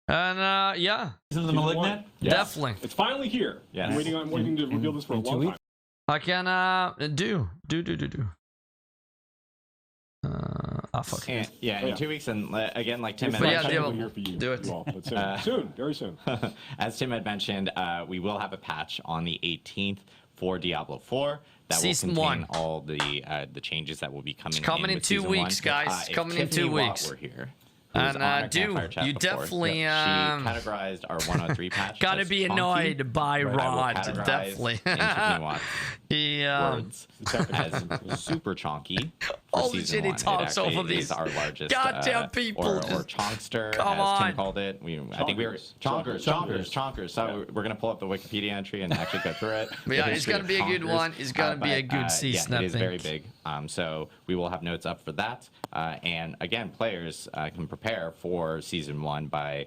And yeah, season of the Season one. Malignant. Yes. Definitely. It's finally here. Yes. I'm waiting to reveal this for a in 2 long weeks? time. I can do. Fuck. And, yeah, in Yeah. 2 weeks, and again, like Tim It's had not yeah, mentioned, technical do it. here for you, Do it. you all, but soon, soon, very soon. as Tim had mentioned, we will have a patch on the 18th for Diablo 4 that Season will contain 1. all the changes that will be coming. coming in with 2 Season weeks, 1. guys. If Coming in Tiffany 2 Watt weeks. were here. Who was And, on our dude, Campfire Chat you before, definitely, she categorized our 103 patch. Gotta as be funky. annoyed by I will Rod, categorize definitely. in Tiffany Watt's He, words as super chonky. For Holy season shit, he 1. talks It over actually these is our largest. goddamn people. Or Just- chonkster, come as on. Tim called it. I think we were chonkers. So we're gonna pull up the Wikipedia entry and actually go through it. Yeah, The it's history gonna of be a good chonkers. one. It's gonna be a good season, Yeah, I it is very think. big. So we will have notes up for that. And again, players can prepare for season 1 by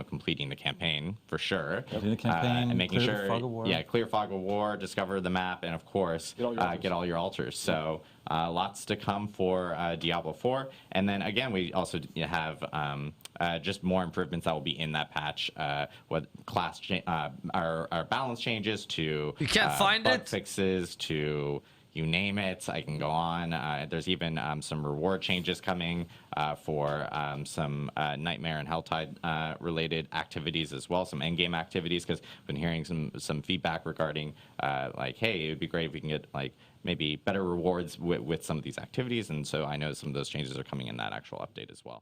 completing the campaign for sure. Completing the campaign, and making clear the sure, fog of war. yeah, clear fog of war, discover the map, and of course, get all your altars. So lots to come for Diablo 4. And then again, we also have just more improvements that will be in that patch. What class our balance changes to You can't find bug it? fixes to you name it. I can go on. There's even some reward changes coming for some Nightmare and Helltide related activities as well, some endgame activities, because I've been hearing some feedback regarding like, hey, it would be great if we can get like maybe better rewards with some of these activities, and so I know some of those changes are coming in that actual update as well.